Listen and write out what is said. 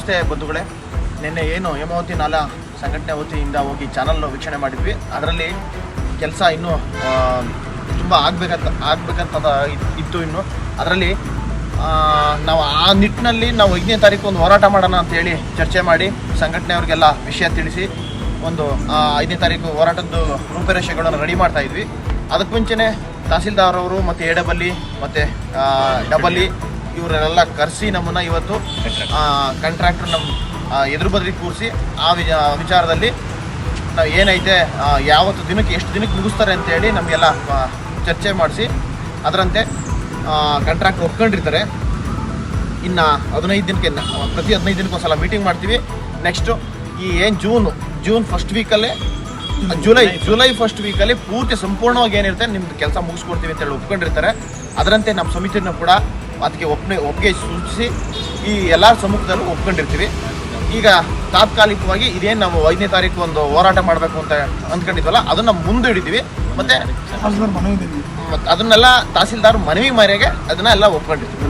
ನಮಸ್ತೆ ಬಂಧುಗಳೇ. ನಿನ್ನೆ ಏನು ಹೇಮಾವತಿ ನಾಲಾ ಸಂಘಟನೆ ವತಿಯಿಂದ ಹೋಗಿ ಚಾನಲ್ ವೀಕ್ಷಣೆ ಮಾಡಿದ್ವಿ. ಅದರಲ್ಲಿ ಕೆಲಸ ಇನ್ನೂ ತುಂಬ ಆಗಬೇಕಂತ ಇತ್ತು. ಇನ್ನು ಅದರಲ್ಲಿ ನಾವು ಆ ನಿಟ್ಟಿನಲ್ಲಿ ನಾವು 5ನೇ ತಾರೀಕು ಒಂದು ಹೋರಾಟ ಮಾಡೋಣ ಅಂತೇಳಿ ಚರ್ಚೆ ಮಾಡಿ ಸಂಘಟನೆಯವ್ರಿಗೆಲ್ಲ ವಿಷಯ ತಿಳಿಸಿ ಒಂದು 5ನೇ ತಾರೀಕು ಹೋರಾಟದ ರೂಪರೇಷೆಗಳನ್ನು ರೆಡಿ ಮಾಡ್ತಾಯಿದ್ವಿ. ಅದಕ್ಕೆ ಮುಂಚೆನೇ ತಹಸೀಲ್ದಾರ್ ಅವರು ಮತ್ತು ಎಡಬಲ್ಲಿ ಮತ್ತು ಡಬಲ್ಲಿ ಇವರೆಲ್ಲ ಕರೆಸಿ ನಮ್ಮನ್ನು ಇವತ್ತು ಕಾಂಟ್ರಾಕ್ಟರ್ ನಮ್ಮ ಎದುರು ಬದಲಿಗೆ ಕೂರಿಸಿ ಆ ವಿಚಾರದಲ್ಲಿ ನಾವು ಏನೈತೆ ಯಾವತ್ತು ದಿನಕ್ಕೆ ಎಷ್ಟು ದಿನಕ್ಕೆ ಮುಗಿಸ್ತಾರೆ ಅಂತೇಳಿ ನಮಗೆಲ್ಲ ಚರ್ಚೆ ಮಾಡಿಸಿ ಅದರಂತೆ ಕಾಂಟ್ರಾಕ್ಟ್ ಒಪ್ಕೊಂಡಿರ್ತಾರೆ. ಇನ್ನು 15 ದಿನಕ್ಕೆ ಪ್ರತಿ 15 ದಿನಕ್ಕೆ ಒಂದು ಸಲ ಮೀಟಿಂಗ್ ಮಾಡ್ತೀವಿ. ನೆಕ್ಸ್ಟು ಈ ಏನು ಜೂನ್ ಫಸ್ಟ್ ವೀಕಲ್ಲೇ ಜುಲೈ ಫಸ್ಟ್ ವೀಕಲ್ಲಿ ಪೂರ್ತಿ ಸಂಪೂರ್ಣವಾಗಿ ಏನಿರುತ್ತೆ ನಿಮ್ಮದು ಕೆಲಸ ಮುಗಿಸ್ಕೊಡ್ತೀವಿ ಅಂತೇಳಿ ಒಪ್ಕೊಂಡಿರ್ತಾರೆ. ಅದರಂತೆ ನಮ್ಮ ಸಮಿತಿಯನ್ನು ಕೂಡ ಅದಕ್ಕೆ ಒಪ್ಪಿಗೆ ಸೂಚಿಸಿ ಈ ಎಲ್ಲರ ಸಮ್ಮುಖದಲ್ಲೂ ಒಪ್ಕೊಂಡಿರ್ತೀವಿ. ಈಗ ತಾತ್ಕಾಲಿಕವಾಗಿ ಇದೇನು ನಾವು 5ನೇ ತಾರೀಕು ಒಂದು ಹೋರಾಟ ಮಾಡಬೇಕು ಅಂತ ಅಂದ್ಕೊಂಡಿದ್ವಲ್ಲ ಅದನ್ನು ಮುಂದೆ ಹಿಡಿತೀವಿ. ಮತ್ತು ಅದನ್ನೆಲ್ಲ ತಹಸೀಲ್ದಾರ್ ಮನವಿ ಮೇರೆಗೆ ಅದನ್ನೆಲ್ಲ ಒಪ್ಕೊಂಡಿರ್ತೀವಿ.